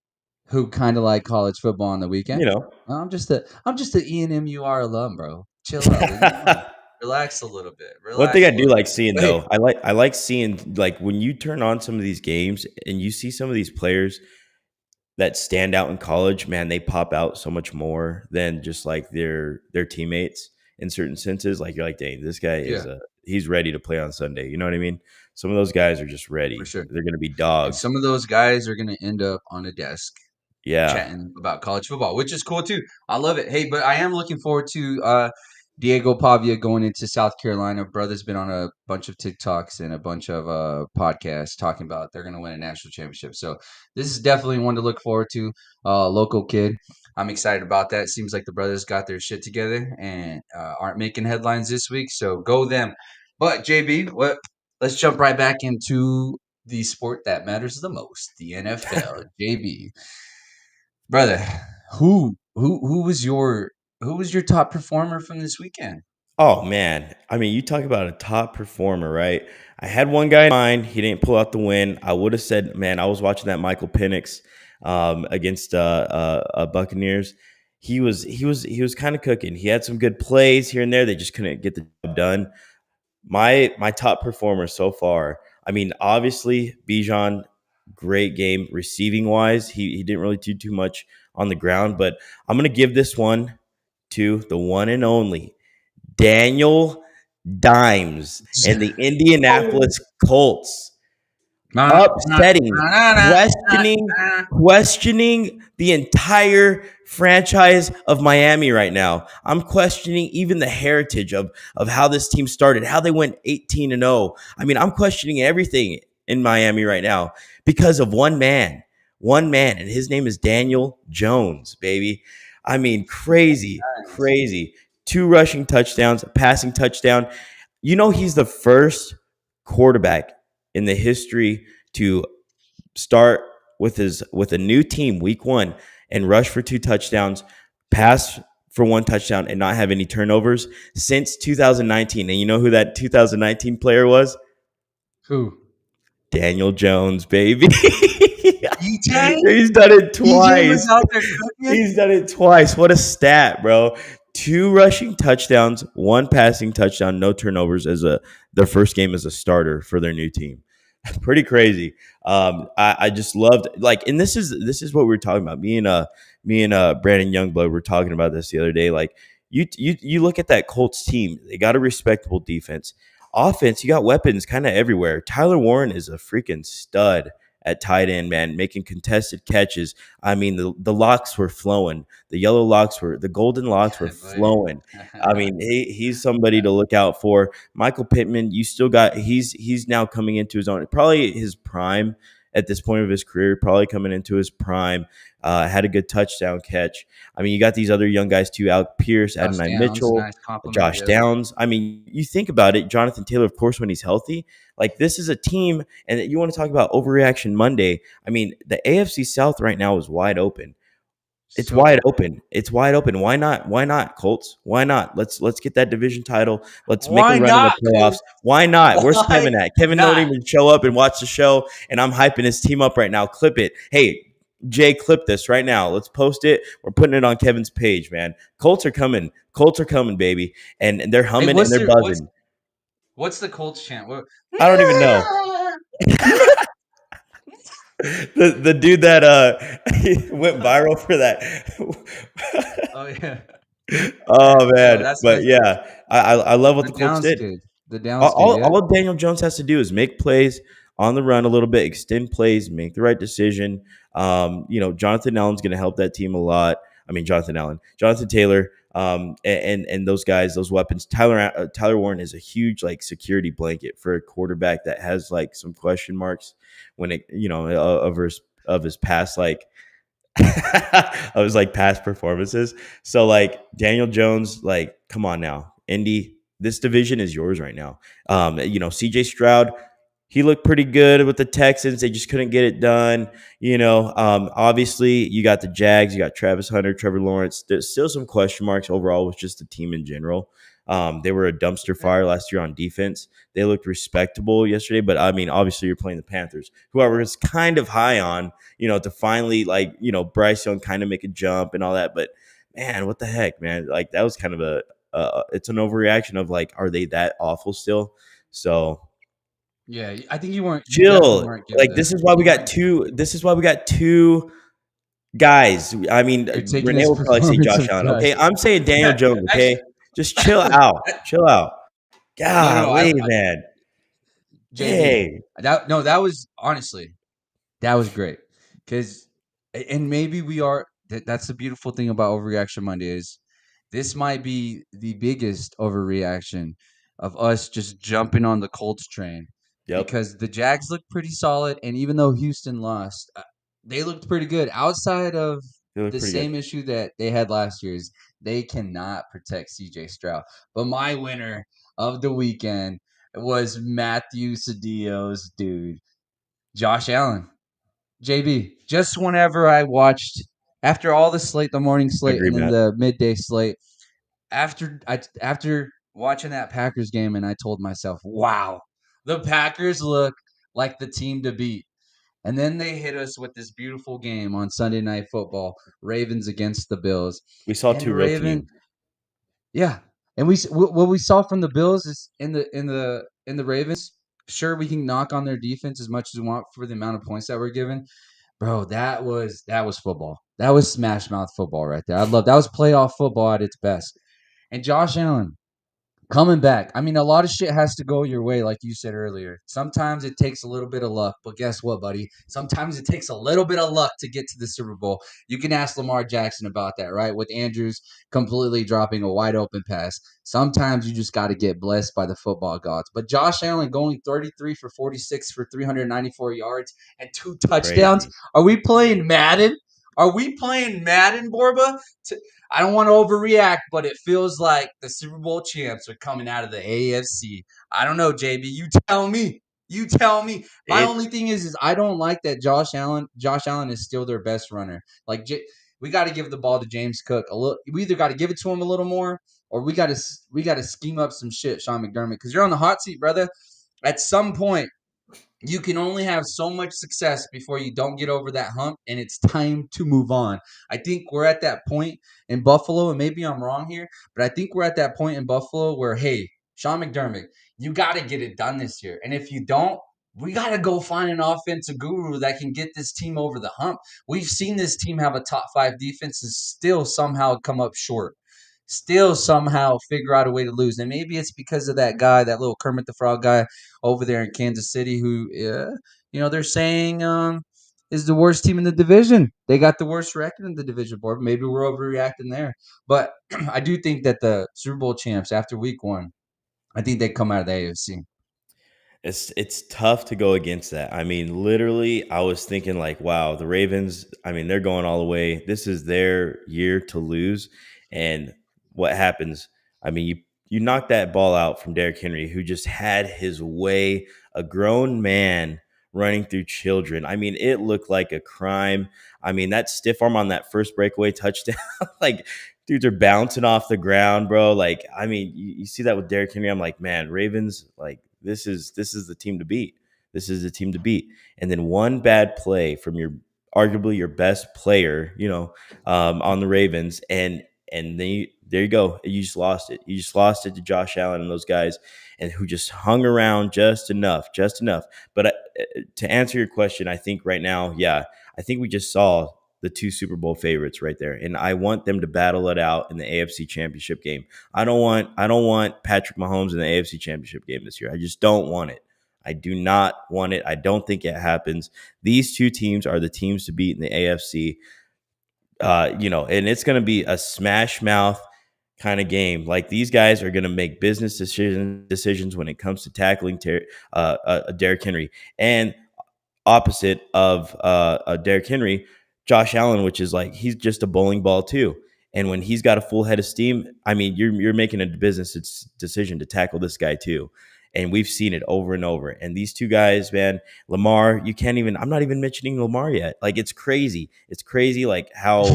who kind of like college football on the weekend. you know. I'm just a ENMUR alum, bro. Chill out, leave me alone. Relax a little bit. One thing Relax I a do little like bit. seeing But hey, though, I like seeing like when you turn on some of these games and you see some of these players that stand out in college, man, they pop out so much more than just like their teammates in certain senses. Like you're like, dang, this guy yeah, he's ready to play on Sunday. You know what I mean? Some of those guys are just for ready. sure. They're gonna be And dogs. some of those guys are gonna end up on a desk Yeah. chatting about college football, which is cool too. I love it. Hey, but I am looking forward to Diego Pavia going into South Carolina. Brother's been on a bunch of TikToks and a bunch of podcasts talking about they're going to win a national championship. So this is definitely one to look forward to. Local kid. I'm excited about that. Seems like the brothers got their shit together and aren't making headlines this week. So go them. But JB, what? Let's jump right back into the sport that matters the most, the NFL. JB, brother, who was your top performer from this weekend? Oh man. I mean, you talk about a top performer, right? I had one guy in mind. He didn't pull out the win. I would have said, man, I was watching that Michael Penix against Buccaneers. He was kind of cooking. He had some good plays here and there. They just couldn't get the job done. My top performer so far. I mean, obviously Bijan, great game receiving wise. He didn't really do too much on the ground, but I'm gonna give this one to the one and only Daniel Dimes and the Oh, Indianapolis Colts. Na, na, upsetting, na, na, na, questioning, na. questioning the entire franchise of Miami right now. I'm questioning even the heritage of how this team started, how they went 18-0. I mean, I'm questioning everything in Miami right now because of one man, and his name is Daniel Jones, baby. I mean, crazy, Nice. crazy. 2 rushing touchdowns, a passing touchdown. You know, he's the first quarterback in the history to start with a new team week 1 and rush for 2 touchdowns, pass for 1 touchdown, and not have any turnovers since 2019. And you know who that 2019 player was? Who? Daniel Jones, baby. DJ? He's done it DJ was twice. out there cooking. He's done it twice. What a stat, bro. 2 rushing touchdowns, 1 passing touchdown, no turnovers as their first game as a starter for their new team. Pretty crazy. I just loved like, and this is what we were talking about. Me and Brandon Youngblood were talking about this the other day. Like you look at that Colts team, they got a respectable defense. Offense, you got weapons kind of everywhere. Tyler Warren is a freaking stud at tight end, man, making contested catches. I mean, the locks were flowing. The golden locks were flowing. I mean, he's somebody to look out for. Michael Pittman, you still got he's now coming into his own, probably his prime at this point of his career, probably coming into his prime. Had a good touchdown catch. I mean, you got these other young guys too: Alec Pierce, Josh Adonai Downs, Mitchell, nice compliment. Josh Downs. I mean, you think about it, Jonathan Taylor, of course, when he's healthy. Like, this is a team, and you want to talk about Overreaction Monday. I mean, the AFC South right now is wide open. It's So wide open. It's wide open. Why not? Why not, Colts? Why not? Let's get that division title. Let's make a why run in the not, playoffs. Coach? Why not? Where's Why Kevin at? Kevin don't not? even show up and watch the show, and I'm hyping his team up right now. Clip it. Hey, Jay, clip this right now. Let's post it. We're putting it on Kevin's page, man. Colts are coming. Colts are coming, baby. And they're Hey, humming and they're buzzing. what's the Colts chant? What? I don't even know. The dude that went viral for that. Oh yeah. Oh No, man, that's but my yeah, I love what the the Colts Downs did. kid. The Downs kid, All, yeah. all Daniel Jones has to do is make plays on the run a little bit, extend plays, make the right decision. Jonathan Allen's going to help that team a lot. I mean, Jonathan Taylor, and those guys, those weapons. Tyler Warren is a huge like security blanket for a quarterback that has like some question marks when it of his past like of his like past performances. So like Daniel Jones, like come on now, Indy, this division is yours right now. CJ Stroud, he looked pretty good with the Texans. They just couldn't get it done. Obviously you got the Jags, you got Travis Hunter, Trevor Lawrence. There's still some question marks overall with just the team in general. They were a dumpster fire last year on defense. They looked respectable yesterday, but I mean, obviously you're playing the Panthers, who I was kind of high on, to finally Bryce Young kind of make a jump and all that. But man, what the heck, man? Like that was kind of it's an overreaction of like, are they that awful still? So Yeah, I think you definitely chill. weren't giving Like the this is why we you got weren't two. This is why we got two guys. I mean, you're taking Renee his will probably say performance Josh of Allen. Josh. Okay, I'm saying Daniel Jones. Okay, Actually, just chill out. Chill out. no, Golly, man. JB. Hey. That was honestly that was great because, and maybe we are. That's the beautiful thing about Overreaction Monday is this might be the biggest overreaction of us just jumping on the Colts train Yep. because the Jags look pretty solid, and even though Houston lost, they looked pretty good. Outside of They look the pretty good. same issue that they had last year is they cannot protect CJ Stroud. But my winner of the weekend was Matthew Cedillo's dude, Josh Allen. JB, just whenever I watched after all the slate, the morning slate, Agree, and then Matt. the midday slate, after watching that Packers game, and I told myself, "Wow, the Packers look like the team to beat." And then they hit us with this beautiful game on Sunday Night Football, Ravens against the Bills, We saw and two real teams. yeah, and what we saw from the Bills is in the Ravens. Sure, we can knock on their defense as much as we want for the amount of points that we're given. Bro, that was football. That was smash mouth football right there. I love that was playoff football at its best. And Josh Allen, Coming back. I mean, a lot of shit has to go your way, like you said earlier. Sometimes it takes a little bit of luck, but guess what, buddy? Sometimes it takes a little bit of luck to get to the Super Bowl. You can ask Lamar Jackson about that, right? With Andrews completely dropping a wide open pass. Sometimes you just got to get blessed by the football gods. But Josh Allen going 33 for 46 for 394 yards and 2 touchdowns. Crazy. Are we playing Madden? Are we playing Madden, Borba? I don't want to overreact, but it feels like the Super Bowl champs are coming out of the AFC. I don't know, JB. You tell me. You tell me. My It only thing is I don't like that Josh Allen. Josh Allen is still their best runner. Like we got to give the ball to James Cook a little. We either got to give it to him a little more, or we got to scheme up some shit, Sean McDermott, because you're on the hot seat, brother. At some point, you can only have so much success before you don't get over that hump, and it's time to move on. I think we're at that point in Buffalo, and maybe I'm wrong here, but I think we're at that point in Buffalo where, hey, Sean McDermott, you got to get it done this year. And if you don't, we got to go find an offensive guru that can get this team over the hump. We've seen this team have a top 5 defense and still somehow come up short. Still somehow figure out a way to lose. And maybe it's because of that guy, that little Kermit the Frog guy over there in Kansas City, who, they're saying is the worst team in the division. They got the worst record in the division board. Maybe we're overreacting there. But I do think that the Super Bowl champs, after week 1, I think they come out of the AFC. It's tough to go against that. I mean, literally, I was thinking like, wow, the Ravens, I mean, they're going all the way. This is their year to lose. And what happens? I mean, you knock that ball out from Derrick Henry, who just had his way, a grown man running through children. I mean, it looked like a crime. I mean, that stiff arm on that first breakaway touchdown, like dudes are bouncing off the ground, bro. Like, I mean, you see that with Derrick Henry. I'm like, man, Ravens, like this is the team to beat. This is the team to beat. And then one bad play from your arguably your best player, on the Ravens, and then there you go. You just lost it. You just lost it to Josh Allen and those guys, and who just hung around just enough, just enough. But to answer your question, I think right now, yeah, I think we just saw the 2 Super Bowl favorites right there, and I want them to battle it out in the AFC Championship game. I don't want Patrick Mahomes in the AFC Championship game this year. I just don't want it. I do not want it. I don't think it happens. These 2 teams are the teams to beat in the AFC. And it's going to be a smash mouth kind of game. Like, these guys are going to make business decisions when it comes to tackling Derrick Henry. And opposite of Derrick Henry, Josh Allen, which is like he's just a bowling ball too. And when he's got a full head of steam, I mean, you're making a business decision to tackle this guy too. And we've seen it over and over. And these 2 guys, man, Lamar, you can't even. I'm not even mentioning Lamar yet. Like, it's crazy. It's crazy, like how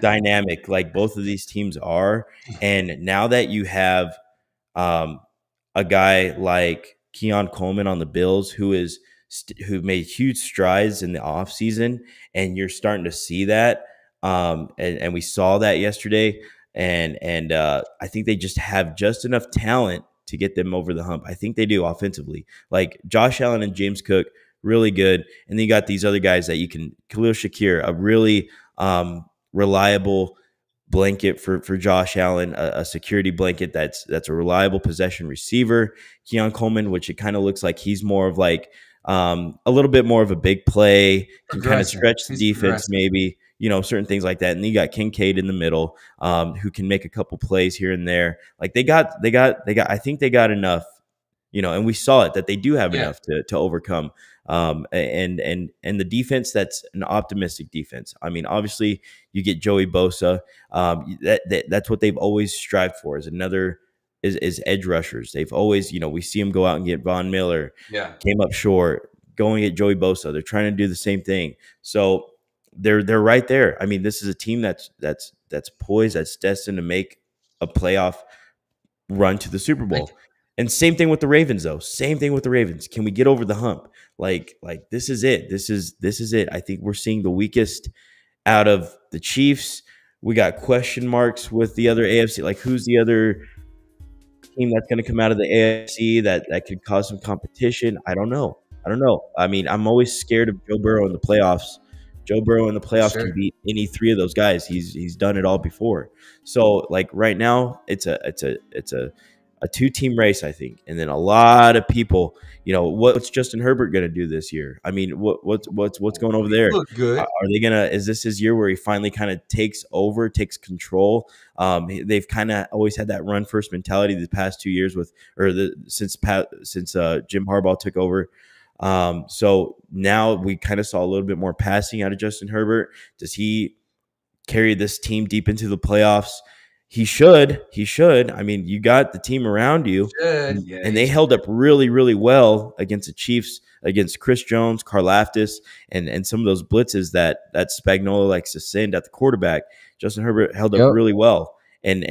dynamic like both of these teams are. And now that you have um, a guy like Keon Coleman on the Bills, who made huge strides in the offseason, and you're starting to see that. And we saw that yesterday. And I think they just have just enough talent to get them over the hump. I think they do offensively. Like Josh Allen and James Cook, really good. And then you got these other guys that you can, Khalil Shakir, a really reliable blanket for Josh Allen, a security blanket that's a reliable possession receiver. Keon Coleman, which it kind of looks like he's more of like a little bit more of a big play, can kind of stretch the defense, maybe, certain things like that. And then you got Kincaid in the middle, who can make a couple plays here and there. Like they got, I think they got enough, and we saw it that they do have enough to overcome. And the defense, that's an optimistic defense. I mean, obviously you get Joey Bosa. That's what they've always strived for, is edge rushers. They've always, we see them go out and get Von Miller. Yeah. Came up short, going at Joey Bosa. They're trying to do the same thing. So they're right there. I mean, this is a team that's poised, that's destined to make a playoff run to the Super Bowl. And same thing with the Ravens, though. Same thing with the Ravens. Can we get over the hump? Like this is it. This is it. I think we're seeing the weakest out of the Chiefs. We got question marks with the other AFC. Like, who's the other team that's going to come out of the AFC that could cause some competition? I don't know. I mean, I'm always scared of Joe Burrow in the playoffs. Joe Burrow in the playoffs can beat any 3 of those guys. He's done it all before. So, like, right now, it's a a 2-team race, I think, and then a lot of people. What's Justin Herbert going to do this year? I mean, what's going over He there? looked good. Are they gonna? Is this his year where he finally kind of takes over, takes control? They've kind of always had that run first mentality the past 2 years since Jim Harbaugh took over. So now we kind of saw a little bit more passing out of Justin Herbert. Does he carry this team deep into the playoffs? He should. He should. I mean, you got the team around you, Should. and, Yeah, and he they held up really, really well against the Chiefs, against Chris Jones, Karlaftis, and some of those blitzes that Spagnuolo likes to send at the quarterback. Justin Herbert held up Yep. really well, and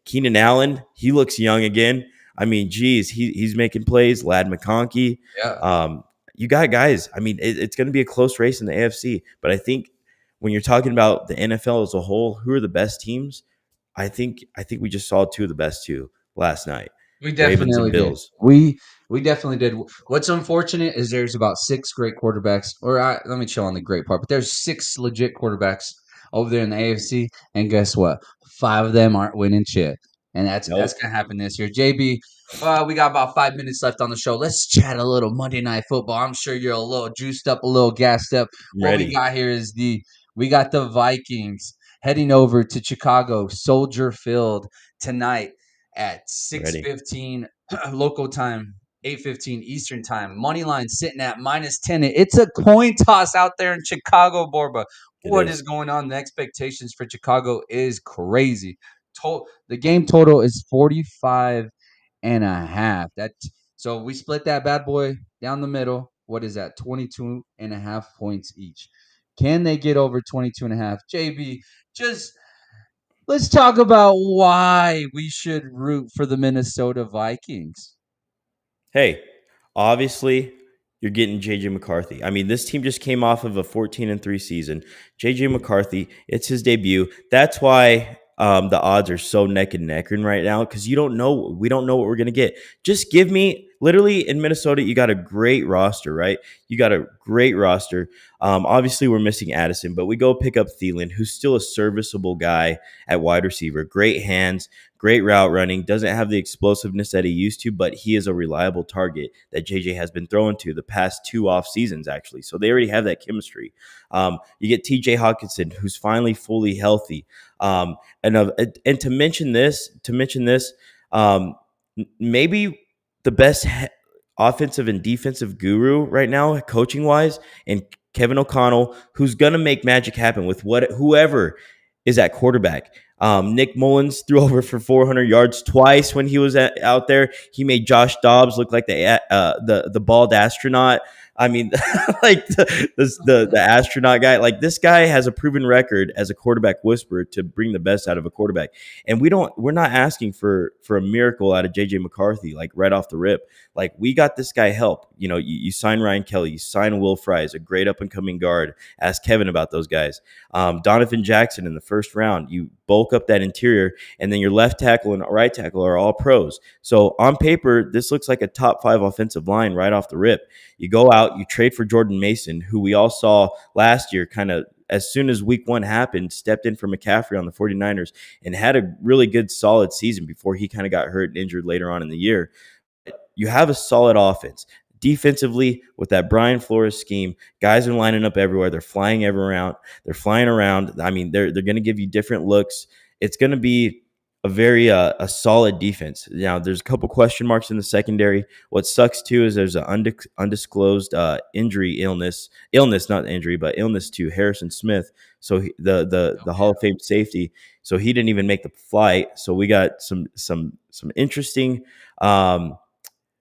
Keenan Allen, he looks young again. I mean, geez, he's making plays. Lad McConkey. Yeah. You got guys. I mean, it's going to be a close race in the AFC, but I think when you're talking about the NFL as a whole, who are the best teams? I think we just saw two of the best two last night. We Ravens and definitely did. Bills. We definitely did. What's unfortunate is there's about 6 great quarterbacks, let me chill on the great part, but there's 6 legit quarterbacks over there in the AFC, and guess what? 5 of them aren't winning shit, and that's Nope. gonna happen this year. JB, we got about 5 minutes left on the show. Let's chat a little Monday Night Football. I'm sure you're a little juiced up, a little gassed up. I'm What we ready. got here is we got the Vikings heading over to Chicago, Soldier Field tonight at Ready. 6:15 local time, 8:15 Eastern time. Money line sitting at -10. It's a coin toss out there in Chicago, Borba. It What is is. going on? The expectations for Chicago is crazy. The game total is 45 and a half. So we split that bad boy down the middle. What is that? 22 and a half points each. Can they get over 22 and a half? JB, just let's talk about why we should root for the Minnesota Vikings. Hey, obviously you're getting JJ McCarthy. I mean, this team just came off of a 14-3 season. JJ McCarthy, it's his debut. That's why the odds are so neck and neck right now, because we don't know what we're gonna get. Just give me, literally, in Minnesota, you got a great roster, right? You got a great roster. Obviously, we're missing Addison, but we go pick up Thielen, who's still a serviceable guy at wide receiver. Great hands, great route running, doesn't have the explosiveness that he used to, but he is a reliable target that JJ has been throwing to the past 2 off seasons, actually. So they already have that chemistry. You get TJ Hawkinson, who's finally fully healthy. And to mention this, maybe the best offensive and defensive guru right now, coaching wise, and Kevin O'Connell, who's gonna make magic happen with whoever is at quarterback. Nick Mullins threw over for 400 yards twice when he was out there. He made Josh Dobbs look like the bald astronaut. I mean, like the astronaut guy. Like, this guy has a proven record as a quarterback whisperer to bring the best out of a quarterback. And we're not asking for a miracle out of JJ McCarthy, like, right off the rip. Like, we got this guy help. You sign Ryan Kelly, you sign Will Fries, a great up and coming guard. Ask Kevin about those guys. Donovan Jackson in the first round. You bulk up that interior, and then your left tackle and right tackle are all pros. So on paper, this looks like a top 5 offensive line right off the rip. You go out, you trade for Jordan Mason, who we all saw last year kind of as soon as week 1 happened, stepped in for McCaffrey on the 49ers and had a really good, solid season before he kind of got hurt and injured later on in the year. You have a solid offense. Defensively, with that Brian Flores scheme, guys are lining up everywhere. They're flying around. I mean, they're going to give you different looks. It's going to be a very a solid defense. Now, there's a couple question marks in the secondary. What sucks too is there's an undisclosed illness, not injury, but illness to Harrison Smith. So the Hall of Fame safety. So he didn't even make the flight. So we got some interesting.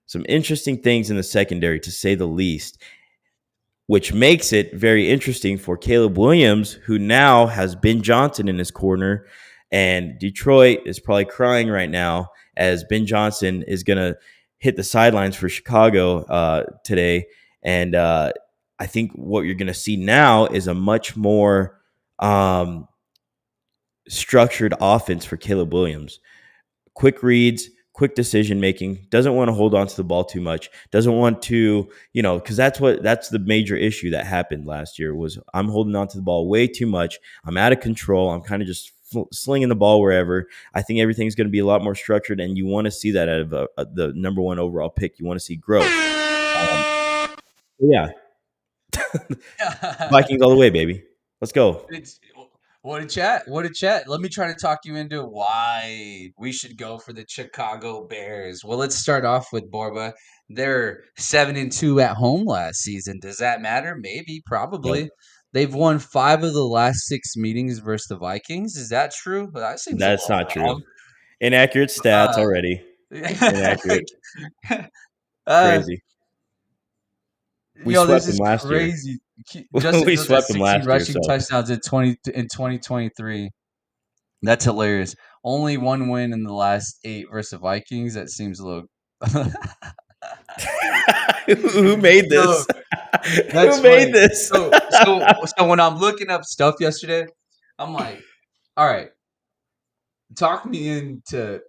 Some interesting things in the secondary, to say the least, which makes it very interesting for Caleb Williams, who now has Ben Johnson in his corner. And Detroit is probably crying right now as Ben Johnson is going to hit the sidelines for Chicago today. And I think what you're going to see now is a much more structured offense for Caleb Williams. Quick reads, quick decision making, doesn't want to hold on to the ball too much, doesn't want to, because that's the major issue that happened last year was I'm holding on to the ball way too much. I'm out of control. I'm kind of just slinging the ball wherever. I think everything's going to be a lot more structured, and you want to see that out of the number one overall pick. You want to see growth. Um, yeah, Vikings all the way, baby. Let's go. It's what a chat. What a chat. Let me try to talk you into why we should go for the Chicago Bears. Well, let's start off with Borba. They're 7-2 at home last season. Does that matter? Maybe, Nope. probably. They've won 5 of the last 6 meetings versus the Vikings. Is that true? Well, that seems a That's little not true. wrong. Inaccurate stats Uh, already. Inaccurate. uh, Crazy. We yo, this swept them is last year. crazy. Justin We Fields has swept them 16 last year. rushing So touchdowns in 2023. That's hilarious. Only one win in the last 8 versus the Vikings. That seems a little. who made Yo, this? that's Who made funny. this? So when I'm looking up stuff yesterday, I'm like, all right, talk me into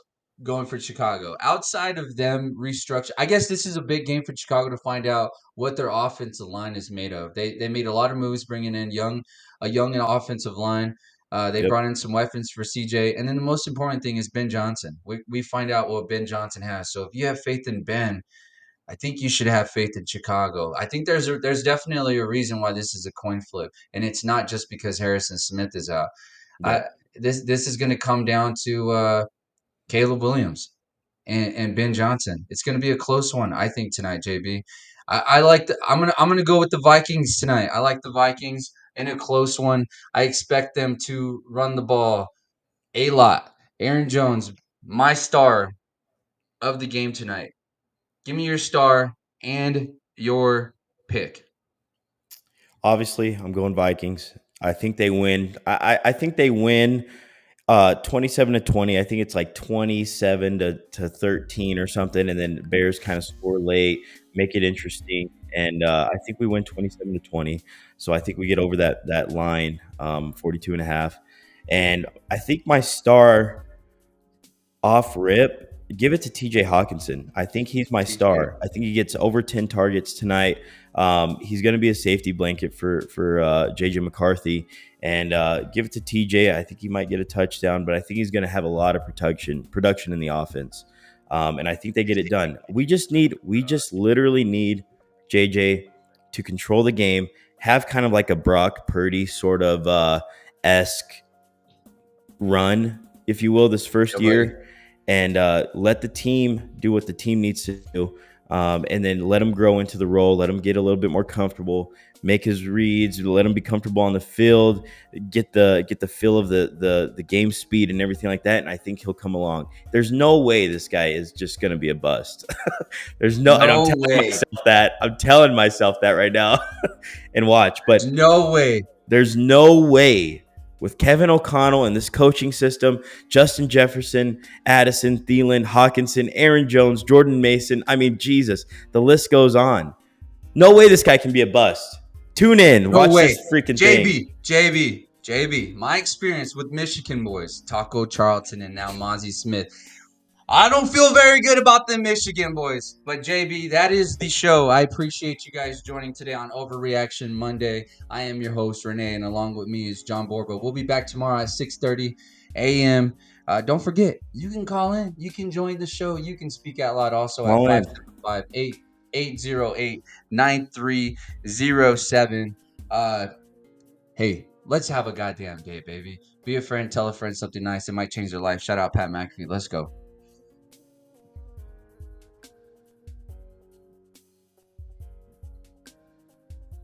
going for Chicago. Outside of them restructure, I guess this is a big game for Chicago to find out what their offensive line is made of. They made a lot of moves bringing in a young and offensive line. They Yep. brought in some weapons for CJ, and then the most important thing is Ben Johnson. We find out what Ben Johnson has. So if you have faith in Ben, I think you should have faith in Chicago. I think there's definitely a reason why this is a coin flip, and it's not just because Harrison Smith is out. I Yep. this is going to come down to Caleb Williams and Ben Johnson. It's going to be a close one, I think, tonight, JB. I like I'm gonna go with the Vikings tonight. I like the Vikings in a close one. I expect them to run the ball a lot. Aaron Jones, my star of the game tonight. Give me your star and your pick. Obviously, I'm going Vikings. I think they win. I think they win 27-20. I think it's like 27 to 13 or something. And then Bears kind of score late, make it interesting. And I think we win 27-20. So I think we get over that line, 42 and a half. And I think my star off rip, give it to TJ Hawkinson. I think he's my TJ. star. I think he gets over 10 targets tonight. He's going to be a safety blanket for JJ McCarthy. And give it to TJ. I think he might get a touchdown, but I think he's going to have a lot of production in the offense. And I think they get it done. We just literally need JJ to control the game, have kind of like a Brock Purdy sort of esque run, if you will, this first Yeah, buddy. year, and let the team do what the team needs to do, and then let him grow into the role, let him get a little bit more comfortable, make his reads, let him be comfortable on the field, get the feel of the game speed and everything like that, and I think he'll come along. There's no way this guy is just going to be a bust. There's no, and No way. I'm telling myself that right now, and watch, but No way. there's no way with Kevin O'Connell and this coaching system, Justin Jefferson, Addison, Thielen, Hawkinson, Aaron Jones, Jordan Mason. I mean, Jesus, the list goes on. No way this guy can be a bust. Tune in. No Watch way. this freaking thing. JB. My experience with Michigan boys, Taco Charlton and now Mozzie Smith. I don't feel very good about the Michigan boys. But JB, that is the show. I appreciate you guys joining today on Overreaction Monday. I am your host, Renee, and along with me is John Borba. We'll be back tomorrow at 6:30 a.m. Don't forget, you can call in. You can join the show. You can speak out loud also Call at in. 575-808-9307. Hey, let's have a goddamn day, baby. Be a friend, tell a friend something nice. It might change their life. Shout out Pat McAfee. Let's go.